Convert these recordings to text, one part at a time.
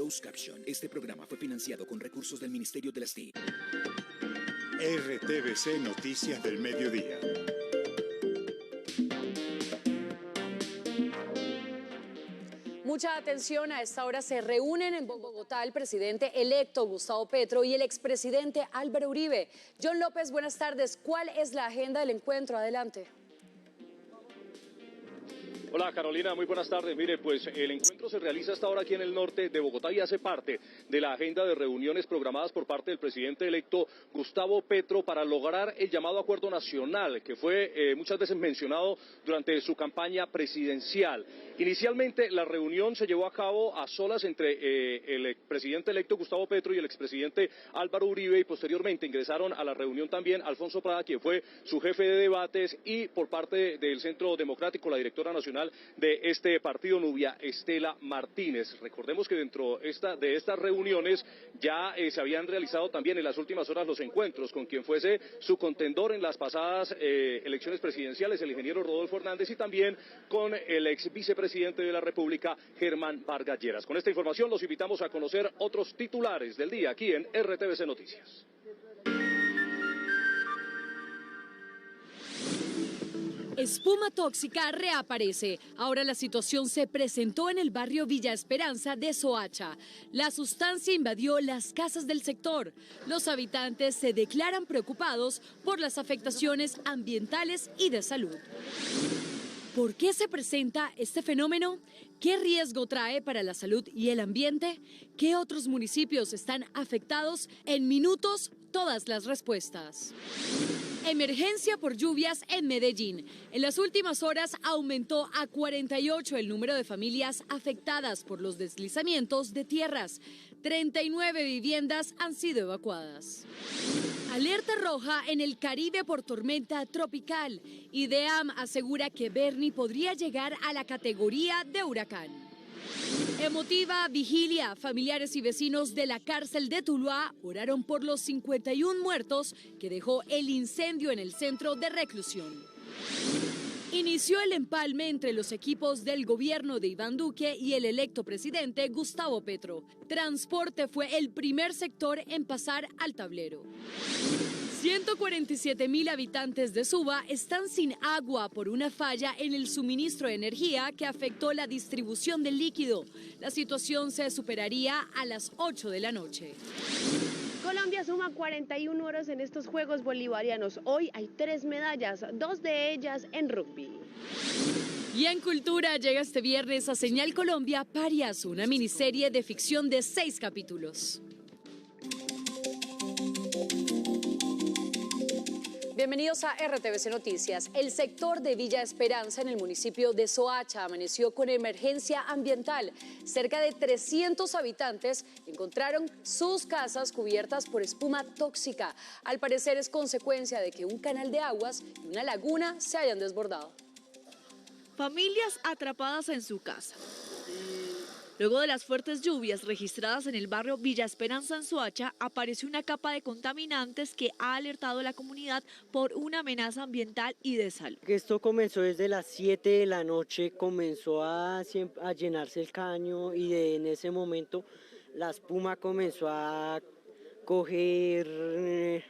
Closed Caption. Este programa fue financiado con recursos del Ministerio de las TIC. RTVC Noticias del Mediodía. Mucha atención, a esta hora se reúnen en Bogotá el presidente electo Gustavo Petro y el expresidente Álvaro Uribe. John López, buenas tardes. ¿Cuál es la agenda del encuentro? Adelante. Hola Carolina, muy buenas tardes. Mire, pues el encuentro se realiza hasta ahora aquí en el norte de Bogotá y hace parte de la agenda de reuniones programadas por parte del presidente electo Gustavo Petro para lograr el llamado acuerdo nacional que fue muchas veces mencionado durante su campaña presidencial. Inicialmente la reunión se llevó a cabo a solas entre el presidente electo Gustavo Petro y el expresidente Álvaro Uribe y posteriormente ingresaron a la reunión también Alfonso Prada, quien fue su jefe de debates, y por parte del Centro Democrático la directora nacional de este partido, Nubia Estela Martínez. Recordemos que dentro de estas reuniones ya se habían realizado también en las últimas horas los encuentros con quien fuese su contendor en las pasadas elecciones presidenciales, el ingeniero Rodolfo Hernández, y también con el ex vicepresidente de la República, Germán Vargas Lleras. Con esta información los invitamos a conocer otros titulares del día aquí en RTVC Noticias. Espuma tóxica reaparece. Ahora la situación se presentó en el barrio Villa Esperanza de Soacha. La sustancia invadió las casas del sector. Los habitantes se declaran preocupados por las afectaciones ambientales y de salud. ¿Por qué se presenta este fenómeno? ¿Qué riesgo trae para la salud y el ambiente? ¿Qué otros municipios están afectados? En minutos, todas las respuestas. Emergencia por lluvias en Medellín. En las últimas horas aumentó a 48 el número de familias afectadas por los deslizamientos de tierras. 39 viviendas han sido evacuadas. Alerta roja en el Caribe por tormenta tropical. IDEAM asegura que Bernie podría llegar a la categoría de huracán. Emotiva vigilia. Familiares y vecinos de la cárcel de Tuluá oraron por los 51 muertos que dejó el incendio en el centro de reclusión. Inició el empalme entre los equipos del gobierno de Iván Duque y el electo presidente Gustavo Petro. Transporte fue el primer sector en pasar al tablero. 147.000 habitantes de Suba están sin agua por una falla en el suministro de energía que afectó la distribución del líquido. La situación se superaría a las 8 de la noche. Colombia suma 41 oros en estos Juegos Bolivarianos. Hoy hay 3 medallas, 2 de ellas en rugby. Y en cultura llega este viernes a Señal Colombia Parias, una miniserie de ficción de 6 capítulos. Bienvenidos a RTVC Noticias. El sector de Villa Esperanza en el municipio de Soacha amaneció con emergencia ambiental. Cerca de 300 habitantes encontraron sus casas cubiertas por espuma tóxica. Al parecer es consecuencia de que un canal de aguas y una laguna se hayan desbordado. Familias atrapadas en su casa. Luego de las fuertes lluvias registradas en el barrio Villa Esperanza en Soacha, apareció una capa de contaminantes que ha alertado a la comunidad por una amenaza ambiental y de salud. Esto comenzó desde las 7 de la noche, comenzó a llenarse el caño y en ese momento la espuma comenzó a coger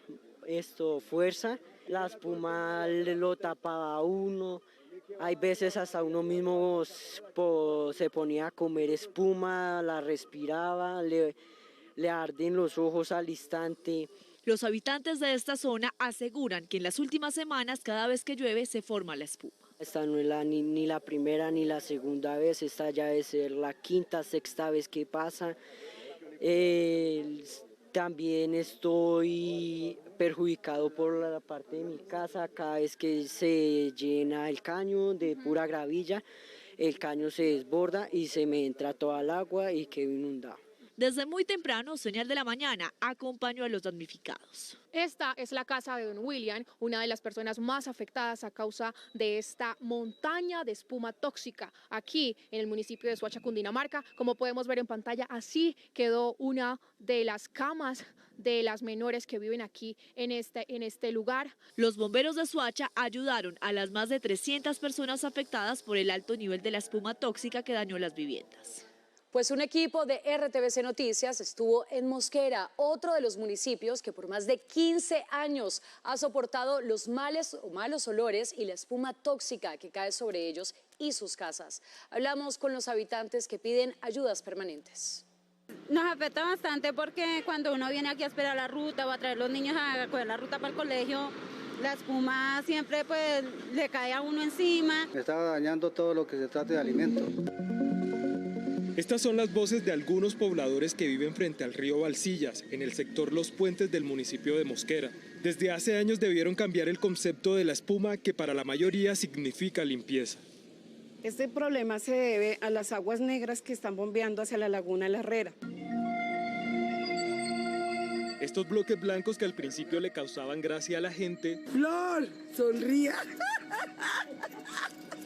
fuerza, la espuma lo tapaba a uno. Hay veces hasta uno mismo se ponía a comer espuma, la respiraba, le arden los ojos al instante. Los habitantes de esta zona aseguran que en las últimas semanas, cada vez que llueve, se forma la espuma. Esta no es ni la primera ni la segunda vez, esta ya debe ser la quinta, sexta vez que pasa. También estoy perjudicado por la parte de mi casa. Cada vez que se llena el caño de pura gravilla, el caño se desborda y se me entra toda el agua y quedo inundado. Desde muy temprano, Señal de la Mañana acompañó a los damnificados. Esta es la casa de don William, una de las personas más afectadas a causa de esta montaña de espuma tóxica aquí en el municipio de Soacha, Cundinamarca. Como podemos ver en pantalla, así quedó una de las camas de las menores que viven aquí en este lugar. Los bomberos de Soacha ayudaron a las más de 300 personas afectadas por el alto nivel de la espuma tóxica que dañó las viviendas. Pues un equipo de RTVC Noticias estuvo en Mosquera, otro de los municipios que por más de 15 años ha soportado los malos olores y la espuma tóxica que cae sobre ellos y sus casas. Hablamos con los habitantes que piden ayudas permanentes. Nos afecta bastante porque cuando uno viene aquí a esperar la ruta o a traer los niños a coger la ruta para el colegio, la espuma siempre pues le cae a uno encima. Está dañando todo lo que se trate de alimentos. Estas son las voces de algunos pobladores que viven frente al río Balsillas, en el sector Los Puentes del municipio de Mosquera. Desde hace años debieron cambiar el concepto de la espuma, que para la mayoría significa limpieza. Este problema se debe a las aguas negras que están bombeando hacia la laguna La Herrera. Estos bloques blancos que al principio le causaban gracia a la gente. Flor, sonría.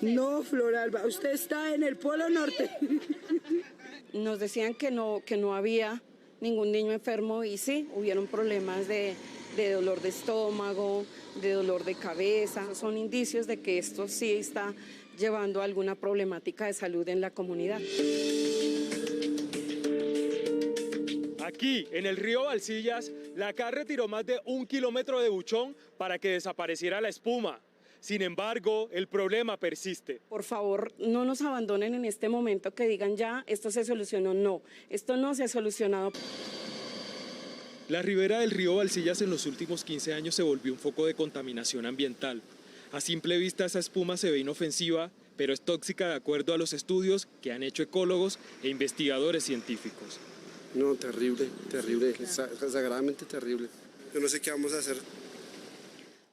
No, Flor Alba, usted está en el Polo Norte. Nos decían que no había ningún niño enfermo y sí, hubieron problemas de dolor de estómago, de dolor de cabeza. Son indicios de que esto sí está llevando a alguna problemática de salud en la comunidad. Aquí, en el río Balsillas, la CAR retiró más de 1 kilómetro de buchón para que desapareciera la espuma. Sin embargo, el problema persiste. Por favor, no nos abandonen en este momento, que digan ya, esto se solucionó. No, esto no se ha solucionado. La ribera del río Balsillas en los últimos 15 años se volvió un foco de contaminación ambiental. A simple vista esa espuma se ve inofensiva, pero es tóxica de acuerdo a los estudios que han hecho ecólogos e investigadores científicos. No, terrible, terrible, sagradamente terrible. Yo no sé qué vamos a hacer.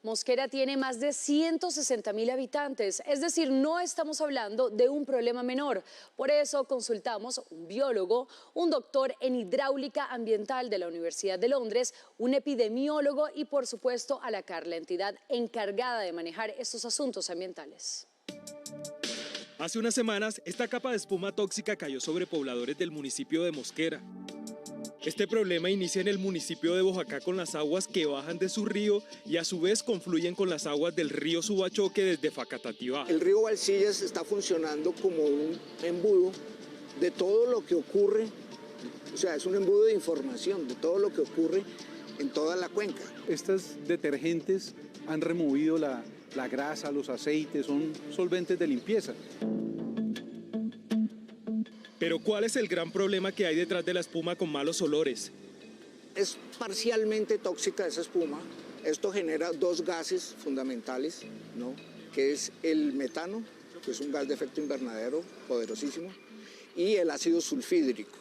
Mosquera tiene más de 160.000 habitantes, es decir, no estamos hablando de un problema menor. Por eso consultamos a un biólogo, un doctor en hidráulica ambiental de la Universidad de Londres, un epidemiólogo y, por supuesto, a la CAR, la entidad encargada de manejar estos asuntos ambientales. Hace unas semanas, esta capa de espuma tóxica cayó sobre pobladores del municipio de Mosquera. Este problema inicia en el municipio de Boyacá con las aguas que bajan de su río y a su vez confluyen con las aguas del río Subachoque desde Facatativá. El río Balsillas está funcionando como un embudo de todo lo que ocurre, o sea, es un embudo de información de todo lo que ocurre en toda la cuenca. Estos detergentes han removido la grasa, los aceites, son solventes de limpieza. Pero ¿cuál es el gran problema que hay detrás de la espuma con malos olores? Es parcialmente tóxica esa espuma. Esto genera dos gases fundamentales, ¿no? Que es el metano, que es un gas de efecto invernadero poderosísimo, y el ácido sulfídrico.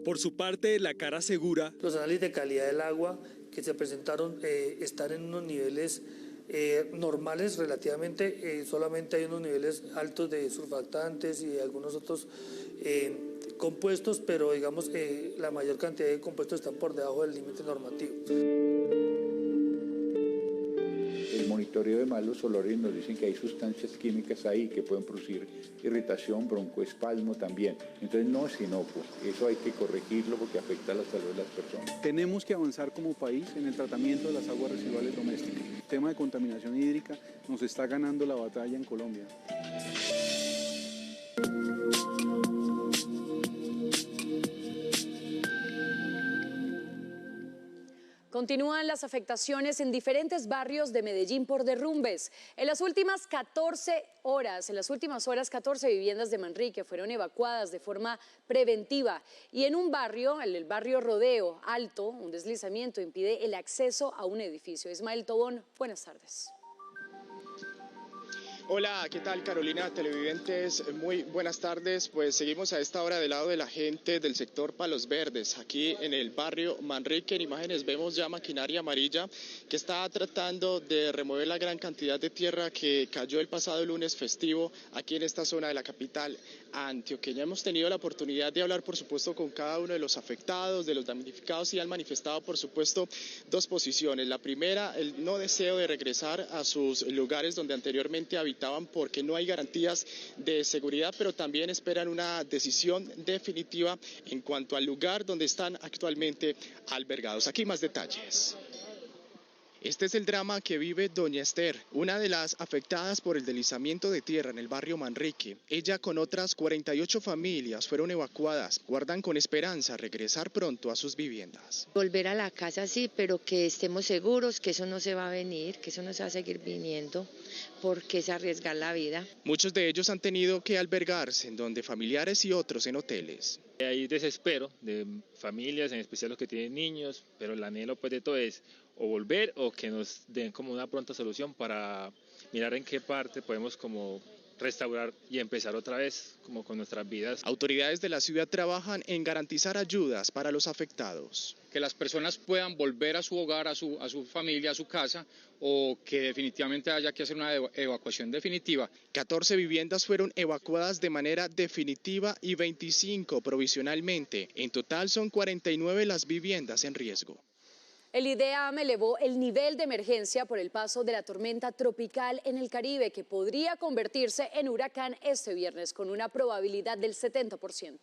Por su parte, la CAR asegura: los análisis de calidad del agua que se presentaron están en unos niveles normales relativamente, solamente hay unos niveles altos de surfactantes y de algunos otros compuestos, pero digamos la mayor cantidad de compuestos están por debajo del límite normativo. El monitoreo de malos olores nos dicen que hay sustancias químicas ahí que pueden producir irritación, broncoespasmo también. Entonces no es inocuo, eso hay que corregirlo porque afecta a la salud de las personas. Tenemos que avanzar como país en el tratamiento de las aguas residuales domésticas. El tema de contaminación hídrica nos está ganando la batalla en Colombia. Continúan las afectaciones en diferentes barrios de Medellín por derrumbes. En las últimas horas, 14 viviendas de Manrique fueron evacuadas de forma preventiva. Y en un barrio, el barrio Rodeo Alto, un deslizamiento impide el acceso a un edificio. Ismael Tobón, buenas tardes. Hola, ¿qué tal Carolina? Televidentes, muy buenas tardes. Pues seguimos a esta hora del lado de la gente del sector Palos Verdes, aquí en el barrio Manrique. En imágenes vemos ya maquinaria amarilla que está tratando de remover la gran cantidad de tierra que cayó el pasado lunes festivo aquí en esta zona de la capital antioqueña. Hemos tenido la oportunidad de hablar, por supuesto, con cada uno de los afectados, de los damnificados, y han manifestado, por supuesto, dos posiciones. La primera, el no deseo de regresar a sus lugares donde anteriormente habitaban porque no hay garantías de seguridad, pero también esperan una decisión definitiva en cuanto al lugar donde están actualmente albergados. Aquí más detalles. Este es el drama que vive doña Esther, una de las afectadas por el deslizamiento de tierra en el barrio Manrique. Ella con otras 48 familias fueron evacuadas. Guardan con esperanza regresar pronto a sus viviendas. Volver a la casa sí, pero que estemos seguros que eso no se va a venir, que eso no se va a seguir viniendo, porque es arriesgar la vida. Muchos de ellos han tenido que albergarse en donde familiares y otros en hoteles. Hay desespero de familias, en especial los que tienen niños, pero el anhelo pues de todo es o volver o que nos den como una pronta solución para mirar en qué parte podemos como restaurar y empezar otra vez como con nuestras vidas. Autoridades de la ciudad trabajan en garantizar ayudas para los afectados. Que las personas puedan volver a su hogar, a su familia, a su casa, o que definitivamente haya que hacer una evacuación definitiva. 14 viviendas fueron evacuadas de manera definitiva y 25 provisionalmente. En total son 49 las viviendas en riesgo. El IDEAM elevó el nivel de emergencia por el paso de la tormenta tropical en el Caribe, que podría convertirse en huracán este viernes con una probabilidad del 70%.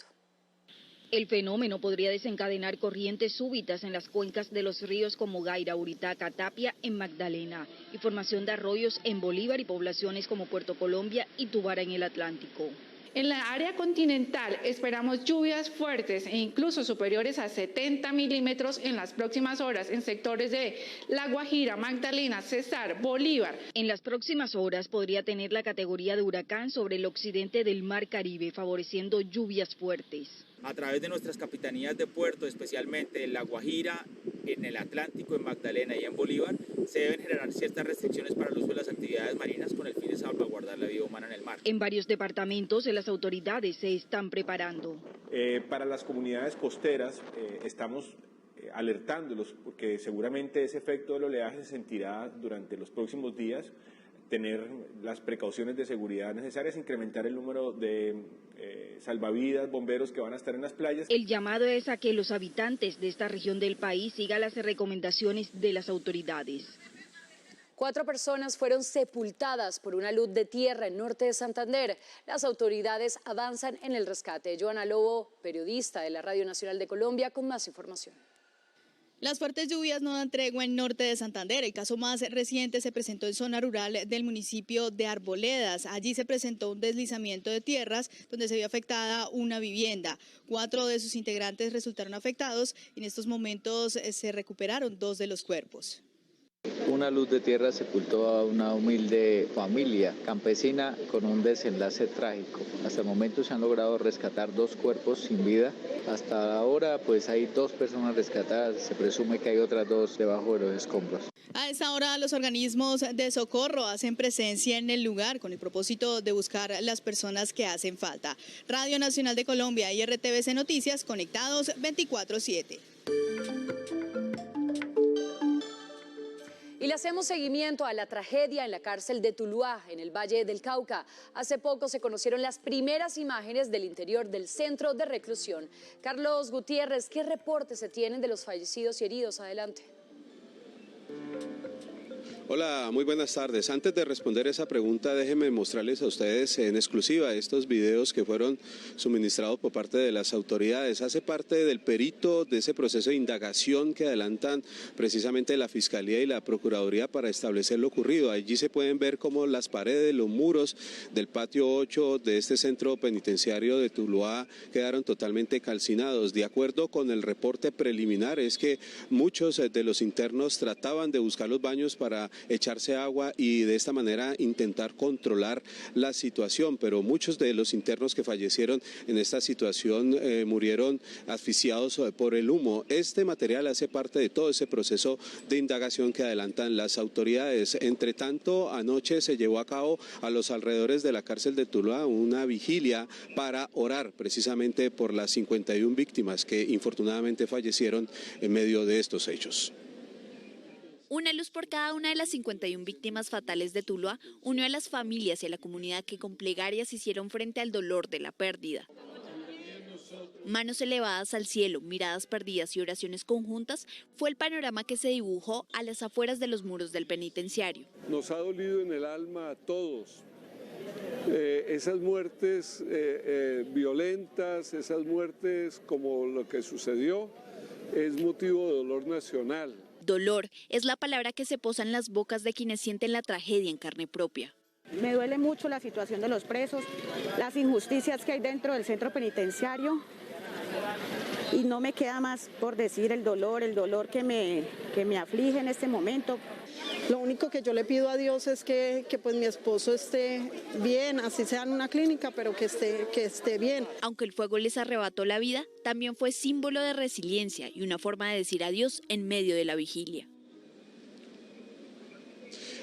El fenómeno podría desencadenar corrientes súbitas en las cuencas de los ríos como Gaira, Uritaca, Tapia en Magdalena y formación de arroyos en Bolívar y poblaciones como Puerto Colombia y Tubara en el Atlántico. En la área continental esperamos lluvias fuertes e incluso superiores a 70 milímetros en las próximas horas en sectores de La Guajira, Magdalena, Cesar, Bolívar. En las próximas horas podría tener la categoría de huracán sobre el occidente del Mar Caribe, favoreciendo lluvias fuertes. A través de nuestras capitanías de puerto, especialmente en La Guajira, en el Atlántico, en Magdalena y en Bolívar, se deben generar ciertas restricciones para el uso de las actividades marinas con el fin de salvaguardar la vida humana en el mar. En varios departamentos las autoridades se están preparando. Para las comunidades costeras estamos alertándolos porque seguramente ese efecto del oleaje se sentirá durante los próximos días. Tener las precauciones de seguridad necesarias, incrementar el número de salvavidas, bomberos que van a estar en las playas. El llamado es a que los habitantes de esta región del país sigan las recomendaciones de las autoridades. 4 personas fueron sepultadas por una luz de tierra en norte de Santander. Las autoridades avanzan en el rescate. Joana Lobo, periodista de la Radio Nacional de Colombia, con más información. Las fuertes lluvias no dan tregua en norte de Santander. El caso más reciente se presentó en zona rural del municipio de Arboledas. Allí se presentó un deslizamiento de tierras donde se vio afectada una vivienda. 4 de sus integrantes resultaron afectados y en estos momentos se recuperaron 2 de los cuerpos. Una luz de tierra sepultó a una humilde familia campesina con un desenlace trágico. Hasta el momento se han logrado rescatar 2 cuerpos sin vida. Hasta ahora pues hay 2 personas rescatadas, se presume que hay otras 2 debajo de los escombros. A esta hora los organismos de socorro hacen presencia en el lugar con el propósito de buscar las personas que hacen falta. Radio Nacional de Colombia y RTVC Noticias conectados 24/7. Y le hacemos seguimiento a la tragedia en la cárcel de Tuluá, en el Valle del Cauca. Hace poco se conocieron las primeras imágenes del interior del centro de reclusión. Carlos Gutiérrez, ¿qué reportes se tienen de los fallecidos y heridos? Adelante. Hola, muy buenas tardes. Antes de responder esa pregunta, déjenme mostrarles a ustedes en exclusiva estos videos que fueron suministrados por parte de las autoridades. Hace parte del perito de ese proceso de indagación que adelantan precisamente la Fiscalía y la Procuraduría para establecer lo ocurrido. Allí se pueden ver cómo las paredes, los muros del patio 8 de este centro penitenciario de Tuluá quedaron totalmente calcinados. De acuerdo con el reporte preliminar, es que muchos de los internos trataban de buscar los baños para echarse agua y de esta manera intentar controlar la situación, pero muchos de los internos que fallecieron en esta situación murieron asfixiados por el humo. Este material hace parte de todo ese proceso de indagación que adelantan las autoridades. Entre tanto, anoche se llevó a cabo a los alrededores de la cárcel de Tuluá una vigilia para orar precisamente por las 51 víctimas que infortunadamente fallecieron en medio de estos hechos. Una luz por cada una de las 51 víctimas fatales de Tuluá unió a las familias y a la comunidad que con plegarias hicieron frente al dolor de la pérdida. Manos elevadas al cielo, miradas perdidas y oraciones conjuntas fue el panorama que se dibujó a las afueras de los muros del penitenciario. Nos ha dolido en el alma a todos. Esas muertes violentas, esas muertes como lo que sucedió, es motivo de dolor nacional. Dolor es la palabra que se posa en las bocas de quienes sienten la tragedia en carne propia. Me duele mucho la situación de los presos, las injusticias que hay dentro del centro penitenciario y no me queda más por decir el dolor que me aflige en este momento. Lo único que yo le pido a Dios es que pues mi esposo esté bien, así sea en una clínica, pero que esté bien. Aunque el fuego les arrebató la vida, también fue símbolo de resiliencia y una forma de decir adiós en medio de la vigilia.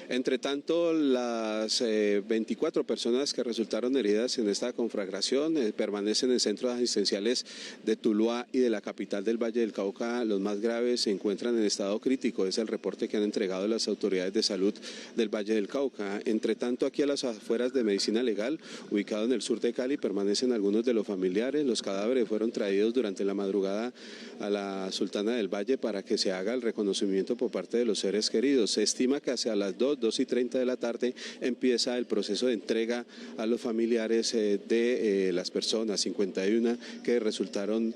Entre tanto, las 24 personas que resultaron heridas en esta conflagración permanecen en centros asistenciales de Tuluá y de la capital del Valle del Cauca. Los más graves se encuentran en estado crítico, es el reporte que han entregado las autoridades de salud del Valle del Cauca. Entre tanto, aquí a las afueras de Medicina Legal, ubicado en el sur de Cali, permanecen algunos de los familiares. Los cadáveres fueron traídos durante la madrugada a la Sultana del Valle para que se haga el reconocimiento por parte de los seres queridos. Se estima que hacia las 2:30 de la tarde empieza el proceso de entrega a los familiares de las personas 51 que resultaron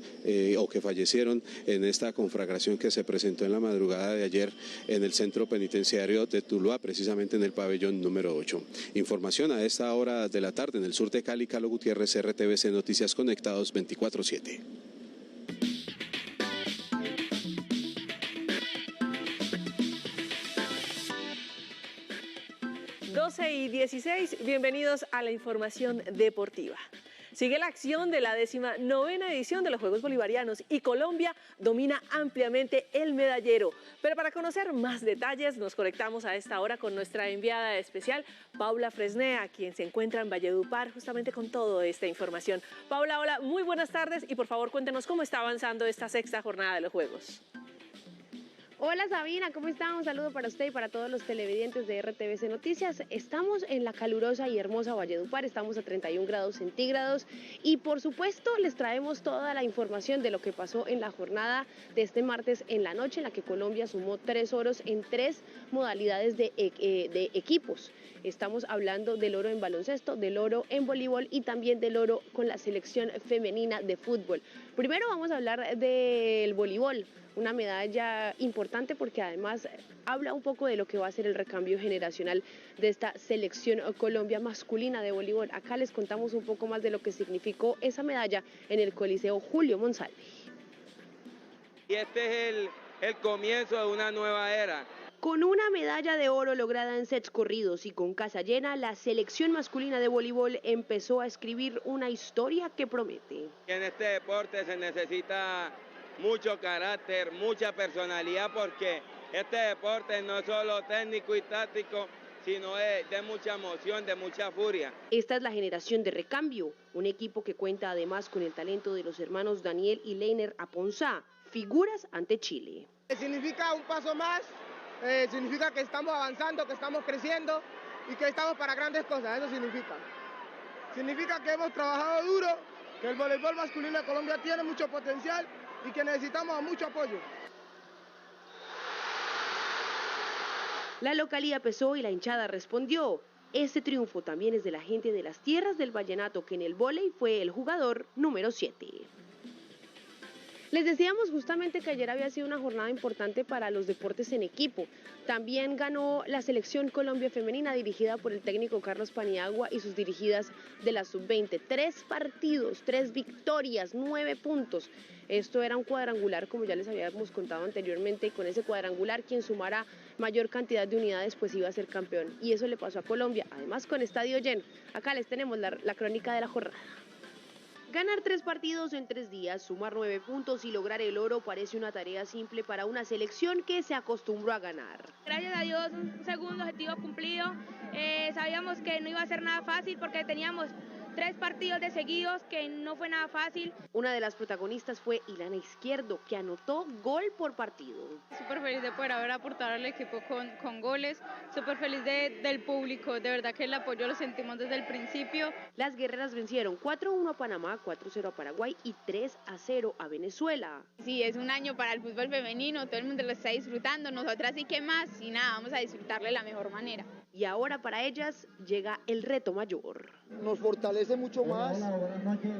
o que fallecieron en esta conflagración que se presentó en la madrugada de ayer en el centro penitenciario de Tuluá, precisamente en el pabellón número 8. Información a esta hora de la tarde en el sur de Cali. Carlos Gutiérrez, RTVC Noticias Conectados 24/7. y 16, bienvenidos a la información deportiva. Sigue la acción de la 19ª edición de los Juegos Bolivarianos y Colombia domina ampliamente el medallero. Pero para conocer más detalles nos conectamos a esta hora con nuestra enviada especial, Paula Fresnea, quien se encuentra en Valledupar justamente con toda esta información. Paula, hola, muy buenas tardes y por favor cuéntenos cómo está avanzando esta 6ª jornada de los Juegos. Hola Sabina, ¿cómo está? Un saludo para usted y para todos los televidentes de RTVC Noticias. Estamos en la calurosa y hermosa Valledupar, estamos a 31 grados centígrados y por supuesto les traemos toda la información de lo que pasó en la jornada de este martes en la noche, en la que Colombia sumó 3 oros en 3 modalidades de equipos. Estamos hablando del oro en baloncesto, del oro en voleibol y también del oro con la selección femenina de fútbol. Primero vamos a hablar del voleibol. Una medalla importante porque además habla un poco de lo que va a ser el recambio generacional de esta selección Colombia masculina de voleibol. Acá les contamos un poco más de lo que significó esa medalla en el Coliseo Julio Monsalve. Y este es el comienzo de una nueva era. Con una medalla de oro lograda en sets corridos y con casa llena, la selección masculina de voleibol empezó a escribir una historia que promete. En este deporte se necesita mucho carácter, mucha personalidad, porque este deporte no es solo técnico y táctico, sino de mucha emoción, de mucha furia. Esta es la generación de recambio, un equipo que cuenta además con el talento de los hermanos Daniel y Leiner Aponzá, figuras ante Chile. Significa un paso más, significa que estamos avanzando, que estamos creciendo y que estamos para grandes cosas, eso significa. Significa que hemos trabajado duro, que el voleibol masculino de Colombia tiene mucho potencial y que necesitamos mucho apoyo. La localía pesó y la hinchada respondió. Este triunfo también es de la gente de las tierras del vallenato, que en el vóley fue el jugador número 7. Les decíamos justamente que ayer había sido una jornada importante para los deportes en equipo. También ganó la selección Colombia femenina dirigida por el técnico Carlos Paniagua y sus dirigidas de la sub-20. 3 partidos, 3 victorias, 9 puntos. Esto era un cuadrangular, como ya les habíamos contado anteriormente, y con ese cuadrangular quien sumara mayor cantidad de unidades pues iba a ser campeón. Y eso le pasó a Colombia, además con estadio lleno. Acá les tenemos la crónica de la jornada. Ganar 3 partidos en 3 días, sumar 9 puntos y lograr el oro parece una tarea simple para una selección que se acostumbró a ganar. Gracias a Dios, un segundo objetivo cumplido. Sabíamos que no iba a ser nada fácil porque teníamos 3 partidos de seguidos que no fue nada fácil. Una de las protagonistas fue Ilana Izquierdo, que anotó gol por partido. Súper feliz de poder haber aportado al equipo con goles, súper feliz del público, de verdad que el apoyo lo sentimos desde el principio. Las guerreras vencieron 4-1 a Panamá, 4-0 a Paraguay y 3-0 a Venezuela. Sí, es un año para el fútbol femenino, todo el mundo lo está disfrutando, nosotras sí que más, y nada, vamos a disfrutarlo de la mejor manera. y ahora para ellas llega el reto mayor. Nos fortalece mucho más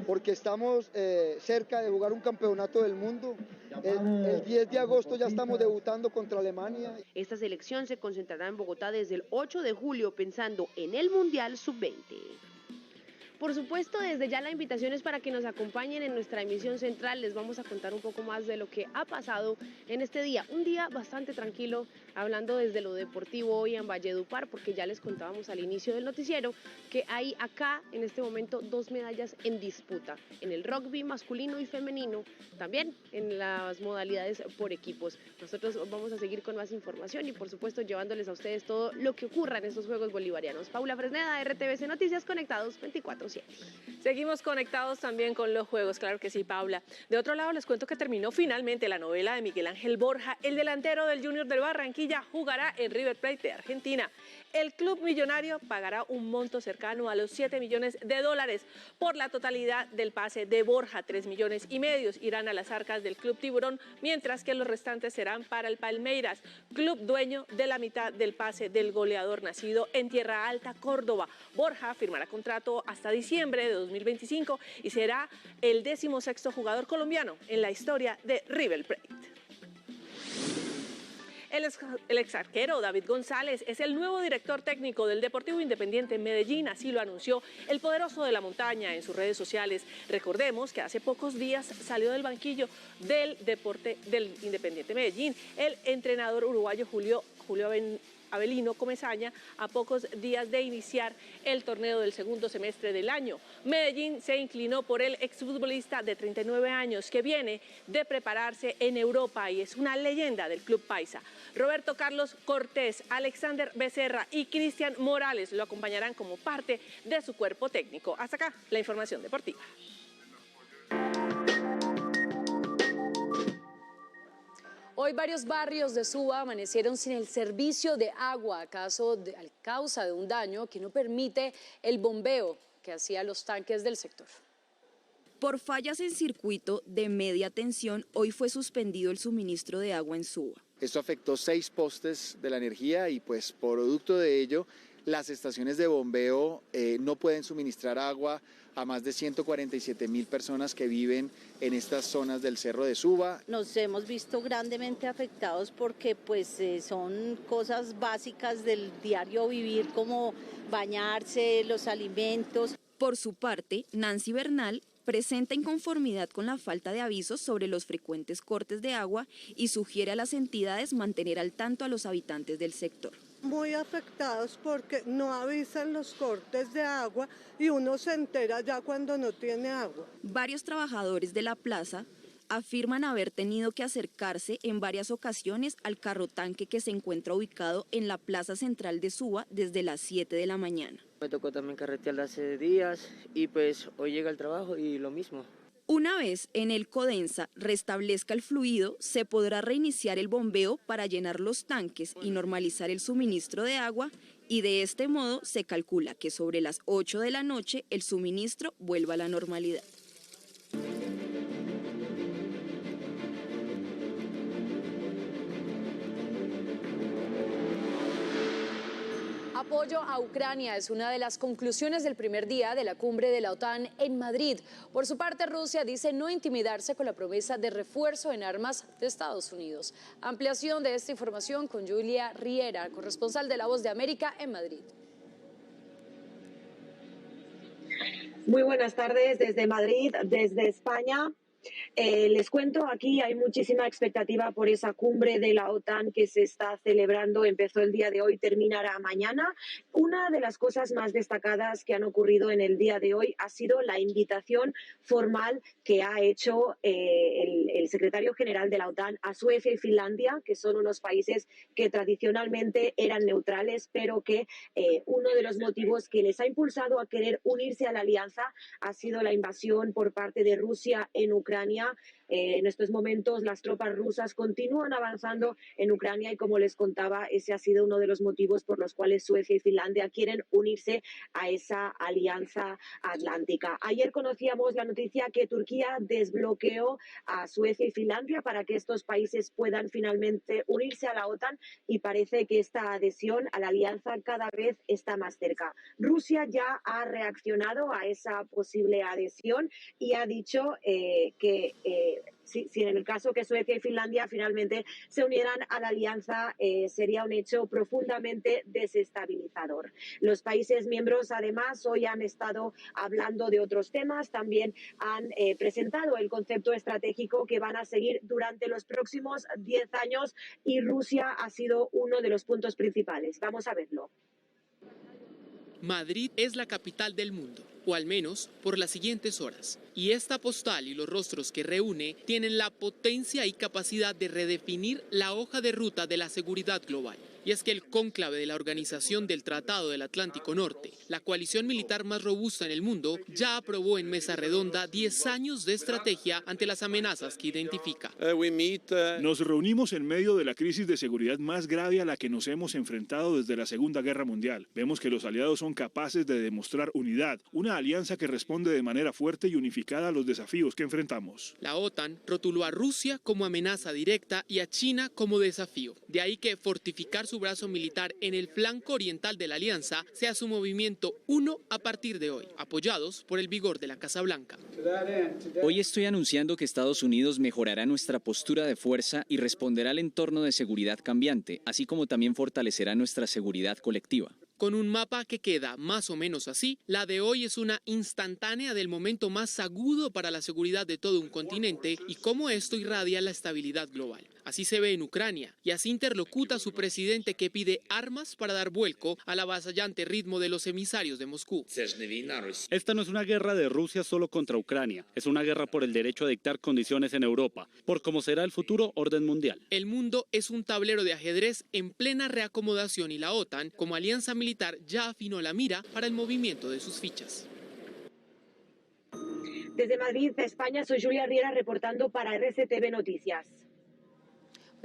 porque estamos cerca de jugar un campeonato del mundo. El 10 de agosto ya estamos debutando contra Alemania. Esta selección se concentrará en Bogotá desde el 8 de julio pensando en el Mundial Sub-20. Por supuesto, desde ya la invitación es para que nos acompañen en nuestra emisión central. Les vamos a contar un poco más de lo que ha pasado en este día. Un día bastante tranquilo, hablando desde lo deportivo hoy en Valledupar, porque ya les contábamos al inicio del noticiero que hay acá en este momento 2 medallas en disputa, en el rugby masculino y femenino, también en las modalidades por equipos. Nosotros vamos a seguir con más información y por supuesto llevándoles a ustedes todo lo que ocurra en estos Juegos Bolivarianos. Paula Fresneda, RTVC Noticias, conectados 24/7. Seguimos conectados también con los Juegos, claro que sí, Paula. De otro lado, les cuento que terminó finalmente la novela de Miguel Ángel Borja. El delantero del Junior de Barranquilla jugará en River Plate de Argentina. El club millonario pagará un monto cercano a los $7 millones por la totalidad del pase de Borja. 3,5 millones irán a las arcas del club Tiburón, mientras que los restantes serán para el Palmeiras, club dueño de la mitad del pase del goleador nacido en Tierra Alta, Córdoba. Borja firmará contrato hasta diciembre de 2025 y será el 16º jugador colombiano en la historia de River Plate. El ex arquero David González es el nuevo director técnico del Deportivo Independiente Medellín, así lo anunció el poderoso de la montaña en sus redes sociales. Recordemos que hace pocos días salió del banquillo del Independiente Medellín el entrenador uruguayo Julio Avelino Comesaña a pocos días de iniciar el torneo del segundo semestre del año. Medellín se inclinó por el exfutbolista de 39 años que viene de prepararse en Europa y es una leyenda del club paisa. Roberto Carlos Cortés, Alexander Becerra y Cristian Morales lo acompañarán como parte de su cuerpo técnico. Hasta acá la información deportiva. Hoy varios barrios de Suba amanecieron sin el servicio de agua a causa de un daño que no permite el bombeo que hacía los tanques del sector. Por fallas en circuito de media tensión, hoy fue suspendido el suministro de agua en Suba. Esto afectó 6 postes de la energía y pues producto de ello las estaciones de bombeo no pueden suministrar agua a más de 147.000 personas que viven en estas zonas del Cerro de Suba. Nos hemos visto grandemente afectados porque pues son cosas básicas del diario vivir como bañarse, los alimentos. Por su parte, Nancy Bernal presenta inconformidad con la falta de avisos sobre los frecuentes cortes de agua y sugiere a las entidades mantener al tanto a los habitantes del sector. Muy afectados porque no avisan los cortes de agua y uno se entera ya cuando no tiene agua. Varios trabajadores de la plaza afirman haber tenido que acercarse en varias ocasiones al carro tanque que se encuentra ubicado en la plaza central de Suba desde las 7 de la mañana. Me tocó también carretear hace días y pues hoy llega el trabajo y lo mismo. Una vez en el Codensa restablezca el fluido, se podrá reiniciar el bombeo para llenar los tanques y normalizar el suministro de agua y de este modo se calcula que sobre las 8 de la noche el suministro vuelva a la normalidad. Apoyo a Ucrania es una de las conclusiones del primer día de la cumbre de la OTAN en Madrid. Por su parte, Rusia dice no intimidarse con la promesa de refuerzo en armas de Estados Unidos. Ampliación de esta información con Julia Riera, corresponsal de La Voz de América en Madrid. Muy buenas tardes desde Madrid, desde España. Les cuento, aquí hay muchísima expectativa por esa cumbre de la OTAN que se está celebrando. Empezó el día de hoy, terminará mañana. Una de las cosas más destacadas que han ocurrido en el día de hoy ha sido la invitación formal que ha hecho el secretario general de la OTAN a Suecia y Finlandia, que son unos países que tradicionalmente eran neutrales, pero que uno de los motivos que les ha impulsado a querer unirse a la alianza ha sido la invasión por parte de Rusia en Ucrania. Ucrania. En estos momentos las tropas rusas continúan avanzando en Ucrania y, como les contaba, ese ha sido uno de los motivos por los cuales Suecia y Finlandia quieren unirse a esa alianza atlántica. Ayer conocíamos la noticia que Turquía desbloqueó a Suecia y Finlandia para que estos países puedan finalmente unirse a la OTAN, y parece que esta adhesión a la alianza cada vez está más cerca. Rusia ya ha reaccionado a esa posible adhesión y ha dicho que si en el caso que Suecia y Finlandia finalmente se unieran a la alianza, sería un hecho profundamente desestabilizador. Los países miembros, además, hoy han estado hablando de otros temas, también han presentado el concepto estratégico que van a seguir durante los próximos 10 años, y Rusia ha sido uno de los puntos principales. Vamos a verlo. Madrid es la capital del mundo, o al menos por las siguientes horas. Y esta postal y los rostros que reúne tienen la potencia y capacidad de redefinir la hoja de ruta de la seguridad global. Y es que el cónclave de la Organización del Tratado del Atlántico Norte, la coalición militar más robusta en el mundo, ya aprobó en mesa redonda 10 años de estrategia ante las amenazas que identifica. Nos reunimos en medio de la crisis de seguridad más grave a la que nos hemos enfrentado desde la Segunda Guerra Mundial. Vemos que los aliados son capaces de demostrar unidad, una alianza que responde de manera fuerte y unificada a los desafíos que enfrentamos. La OTAN rotuló a Rusia como amenaza directa y a China como desafío. De ahí que fortificar su brazo militar en el flanco oriental de la alianza sea su movimiento 1 a partir de hoy, apoyados por el vigor de la Casa Blanca. Hoy estoy anunciando que Estados Unidos mejorará nuestra postura de fuerza y responderá al entorno de seguridad cambiante, así como también fortalecerá nuestra seguridad colectiva. Con un mapa que queda más o menos así, la de hoy es una instantánea del momento más agudo para la seguridad de todo un continente y cómo esto irradia la estabilidad global. Así se ve en Ucrania y así interlocuta su presidente, que pide armas para dar vuelco al avasallante ritmo de los emisarios de Moscú. Esta no es una guerra de Rusia solo contra Ucrania, es una guerra por el derecho a dictar condiciones en Europa, por cómo será el futuro orden mundial. El mundo es un tablero de ajedrez en plena reacomodación y la OTAN, como alianza militar, ya afinó la mira para el movimiento de sus fichas. Desde Madrid, España, soy Julia Riera reportando para RCTV Noticias.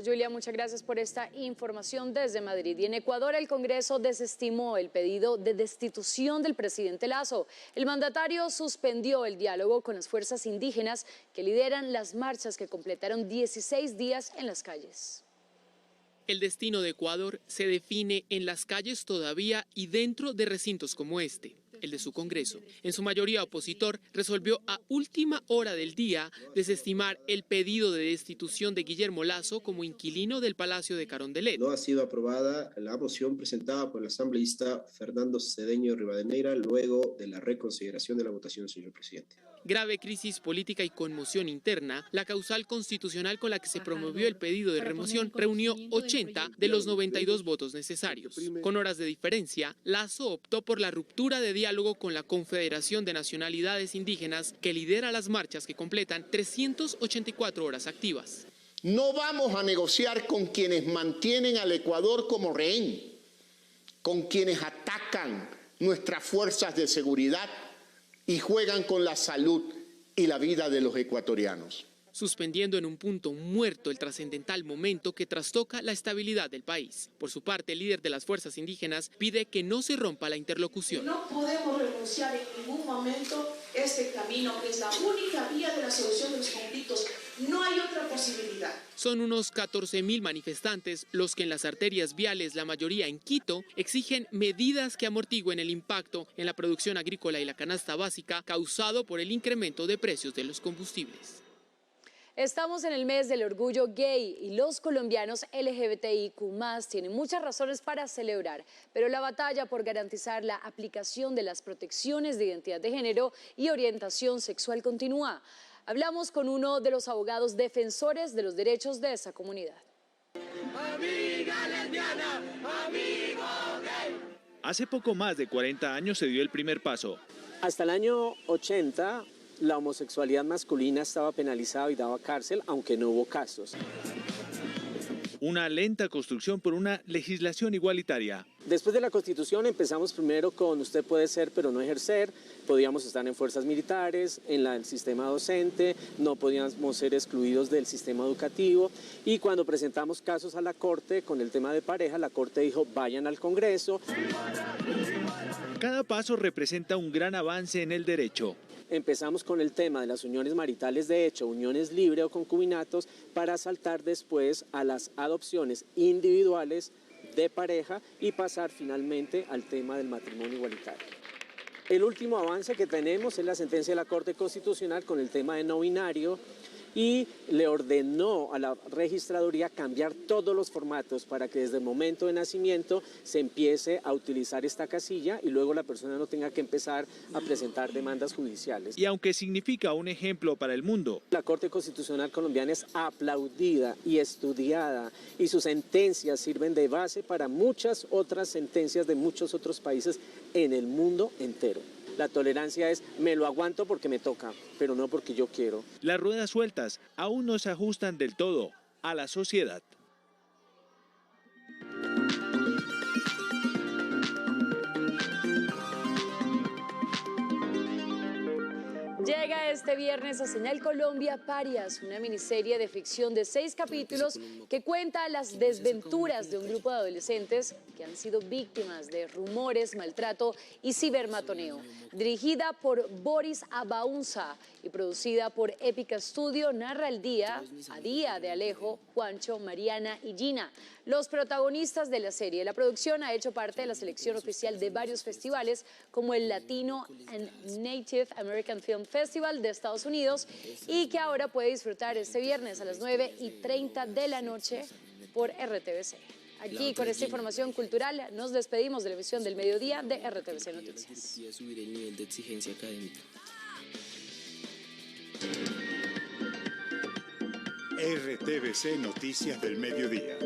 Julia, muchas gracias por esta información desde Madrid. Y en Ecuador, el Congreso desestimó el pedido de destitución del presidente Lasso. El mandatario suspendió el diálogo con las fuerzas indígenas que lideran las marchas que completaron 16 días en las calles. El destino de Ecuador se define en las calles todavía y dentro de recintos como este, el de su Congreso. En su mayoría opositor, resolvió a última hora del día desestimar el pedido de destitución de Guillermo Lasso como inquilino del Palacio de Carondelet. No ha sido aprobada la moción presentada por el asambleísta Fernando Cedeño Rivadeneira luego de la reconsideración de la votación, señor presidente. Grave crisis política y conmoción interna, la causal constitucional con la que se promovió el pedido de remoción reunió 80 de los 92 votos necesarios. Con horas de diferencia, Lasso optó por la ruptura de diálogo con la Confederación de Nacionalidades Indígenas, que lidera las marchas que completan 384 horas activas. No vamos a negociar con quienes mantienen al Ecuador como rehén, con quienes atacan nuestras fuerzas de seguridad y juegan con la salud y la vida de los ecuatorianos. Suspendiendo en un punto muerto el trascendental momento que trastoca la estabilidad del país. Por su parte, el líder de las fuerzas indígenas pide que no se rompa la interlocución. No podemos renunciar en ningún momento a este camino, que es la única vía de la solución de los conflictos. No hay otra posibilidad. Son unos 14.000 manifestantes los que en las arterias viales, la mayoría en Quito, exigen medidas que amortigüen el impacto en la producción agrícola y la canasta básica causado por el incremento de precios de los combustibles. Estamos en el mes del orgullo gay y los colombianos LGBTIQ+ tienen muchas razones para celebrar, pero la batalla por garantizar la aplicación de las protecciones de identidad de género y orientación sexual continúa. Hablamos con uno de los abogados defensores de los derechos de esa comunidad. Amiga lesbiana, amigo gay. Hace poco más de 40 años se dio el primer paso. Hasta el año 80, la homosexualidad masculina estaba penalizada y daba cárcel, aunque no hubo casos. una lenta construcción por una legislación igualitaria. Después de la Constitución empezamos primero con usted puede ser pero no ejercer, podíamos estar en fuerzas militares, en el sistema docente, no podíamos ser excluidos del sistema educativo y cuando presentamos casos a la Corte con el tema de pareja, la Corte dijo vayan al Congreso. Cada paso representa un gran avance en el derecho. Empezamos con el tema de las uniones maritales de hecho, uniones libres o concubinatos, para saltar después a las adopciones individuales de pareja y pasar finalmente al tema del matrimonio igualitario. El último avance que tenemos es la sentencia de la Corte Constitucional con el tema de no binario y le ordenó a la registraduría cambiar todos los formatos para que desde el momento de nacimiento se empiece a utilizar esta casilla y luego la persona no tenga que empezar a presentar demandas judiciales. Y aunque significa un ejemplo para el mundo, la Corte Constitucional colombiana es aplaudida y estudiada y sus sentencias sirven de base para muchas otras sentencias de muchos otros países en el mundo entero. La tolerancia es me lo aguanto porque me toca, pero no porque yo quiero. Las ruedas sueltas aún no se ajustan del todo a la sociedad. Llega este viernes a Señal Colombia Parias, una miniserie de ficción de 6 capítulos que cuenta las desventuras de un grupo de adolescentes que han sido víctimas de rumores, maltrato y cibermatoneo. Dirigida por Boris Abaunza y producida por Épica Studio, narra el día a día de Alejo, Juancho, Mariana y Gina, los protagonistas de la serie. La producción ha hecho parte de la selección oficial de varios festivales como el Latino and Native American Film Festival de Estados Unidos y que ahora puede disfrutar este viernes a las 9:30 de la noche por RTVC. Aquí con esta información cultural nos despedimos de la emisión del mediodía de RTVC Noticias. Subir el nivel de exigencia académica. RTVC Noticias del Mediodía.